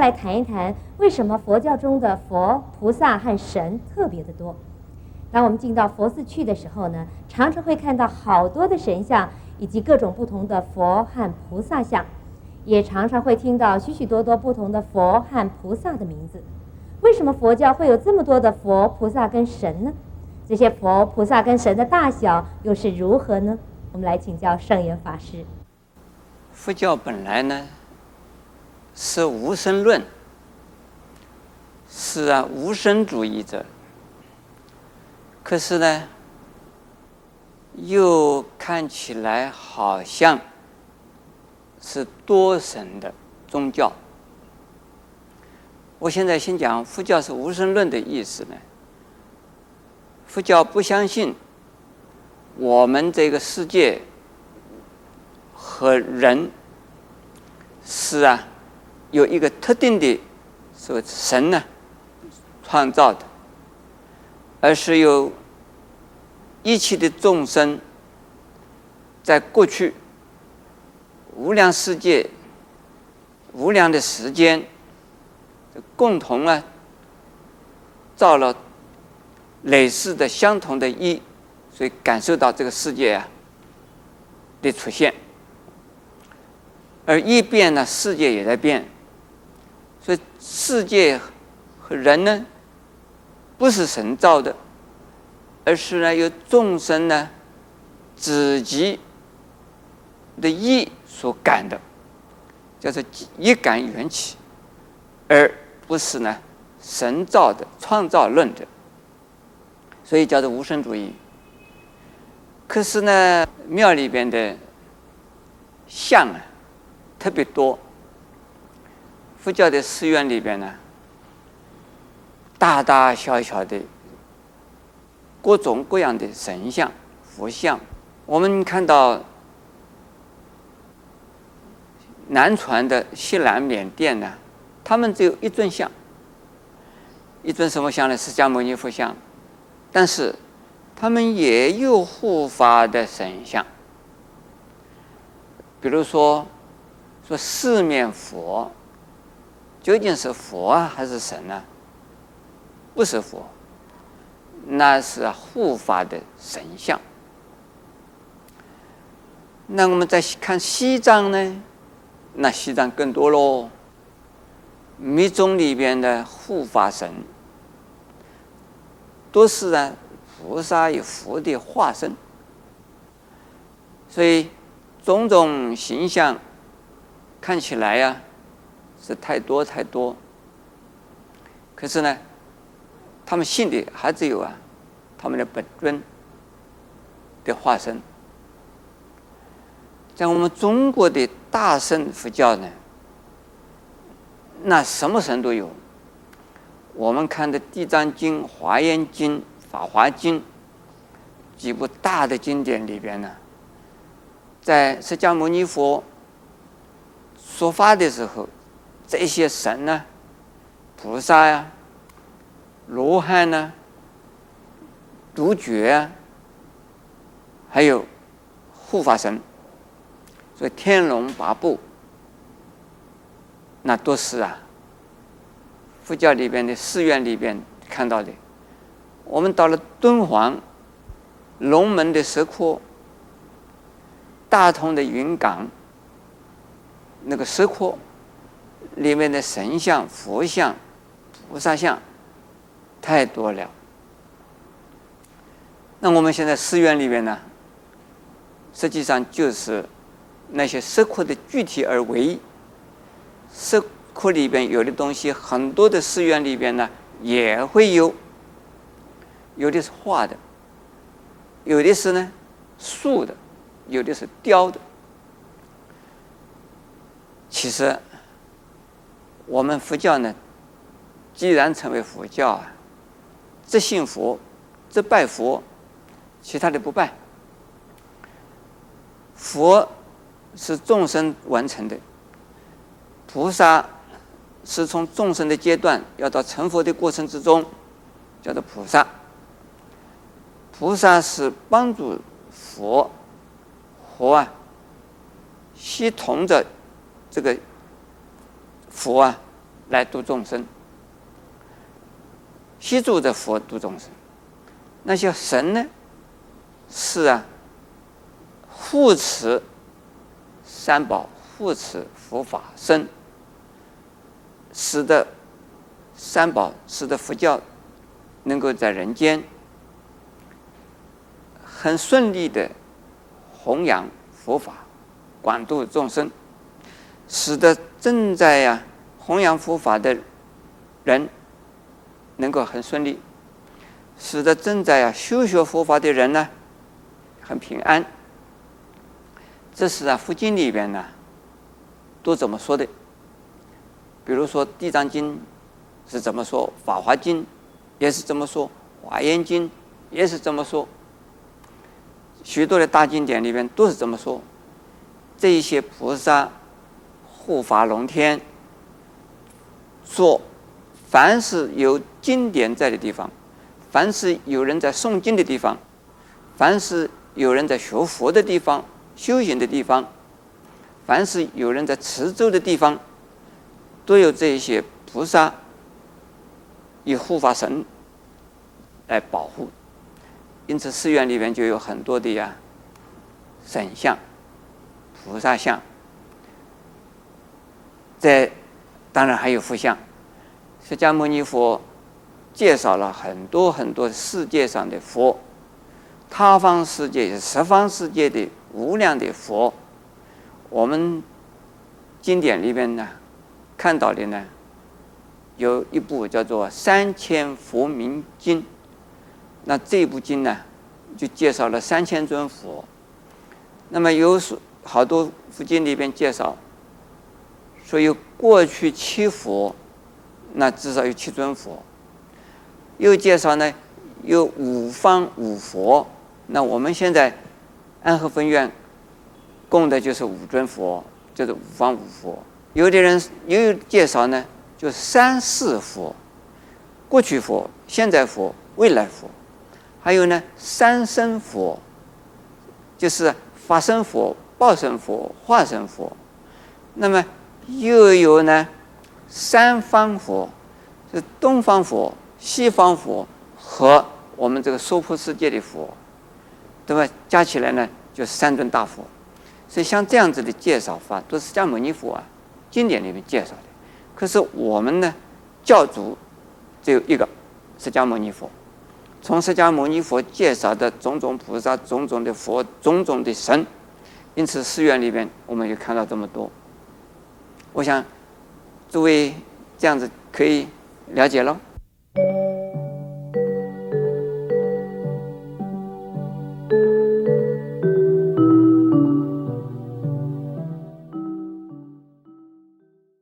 来谈一谈为什么佛教中的佛、菩萨和神特别的多。当我们进到佛寺去的时候呢，常常会看到好多的神像以及各种不同的佛和菩萨像，也常常会听到许许多多不同的佛和菩萨的名字。为什么佛教会有这么多的佛、菩萨跟神呢？这些佛、菩萨跟神的大小又是如何呢？我们来请教圣严法师。佛教本来呢是无神论，是无神主义者，可是呢又看起来好像是多神的宗教。我现在先讲佛教是无神论的意思呢。佛教不相信我们这个世界和人是有一个特定的说神呢创造的，而是有一切的众生在过去无量世界、无量的时间，共同造了类似的相同的义，所以感受到这个世界的出现。而一变呢，世界也在变，所以世界和人呢不是神造的，而是由众生自己的意所感的，叫做一感缘起，而不是神造的创造论的，所以叫做无神主义。可是庙里边的像特别多，佛教的寺院里边大大小小的各种各样的神像、佛像。我们看到南传的西南缅甸他们只有一尊像，一尊什么像呢？释迦牟尼佛像，但是他们也有护法的神像。比如说四面佛究竟是佛还是神呢？不是佛，那是护法的神像。那我们再看西藏呢，那西藏更多咯。密宗里边的护法神都是菩萨与佛的化身，所以种种形象看起来是太多太多，可是他们信的还只有他们的本尊的化身。在我们中国的大乘佛教那什么神都有。我们看的《地藏经》《华严经》《法华经》几部大的经典里边在释迦牟尼佛说法的时候，这些神菩萨罗汉独觉还有护法神，所以天龙八部那都是佛教里边的寺院里边看到的。我们到了敦煌、龙门的石窟、大同的云冈，那个石窟里面的神像、佛像、菩萨像太多了。那我们现在寺院里面实际上就是那些石窟的具体而为。石窟里边有的东西，很多的寺院里边也会有，有的是画的，有的是塑的，有的是雕的。其实我们佛教既然成为佛教只信佛，只拜佛，其他的不拜。佛是众生完成的，菩萨是从众生的阶段要到成佛的过程之中，叫做菩萨。菩萨是帮助佛协同着这个佛来度众生，协助着佛度众生。那些神呢，是护持三宝，护持佛法僧，使得三宝，使得佛教能够在人间很顺利的弘扬佛法，广度众生，使得正在弘扬佛法的人能够很顺利，使得正在修学佛法的人呢很平安。这是佛经里边呢都怎么说的？比如说《地藏经》是怎么说，《法华经》也是这么说，《华严经》也是这么说，许多的大经典里边都是这么说。这一些菩萨护法龙天说，凡是有经典在的地方，凡是有人在诵经的地方，凡是有人在学佛的地方，修行的地方，凡是有人在持咒的地方，都有这些菩萨以护法神来保护。因此寺院里面就有很多的神像、菩萨像，当然还有佛像。释迦牟尼佛介绍了很多很多世界上的佛，他方世界、十方世界的无量的佛。我们经典里面呢看到的呢，有一部叫做《3000佛名经》。那这部经呢，就介绍了3000尊佛。那么有好多佛经里边介绍，说有过去7佛，那至少有7尊佛。又介绍呢，有5方5佛。那我们现在安和分院供的就是5尊佛，就是5方5佛。有的人也有介绍呢，就3、4佛，过去佛、现在佛、未来佛。还有呢3身佛，就是法身佛、报身佛、化身佛。那么又有呢3方佛，是东方佛、西方佛和我们这个娑婆世界的佛，对吧？加起来呢就是3尊大佛。所以像这样子的介绍法，都是释迦牟尼佛经典里面介绍的。可是我们呢，教主只有一个释迦牟尼佛。从释迦牟尼佛介绍的种种菩萨、种种的佛、种种的神，因此寺院里面我们就看到这么多。我想诸位这样子可以了解了。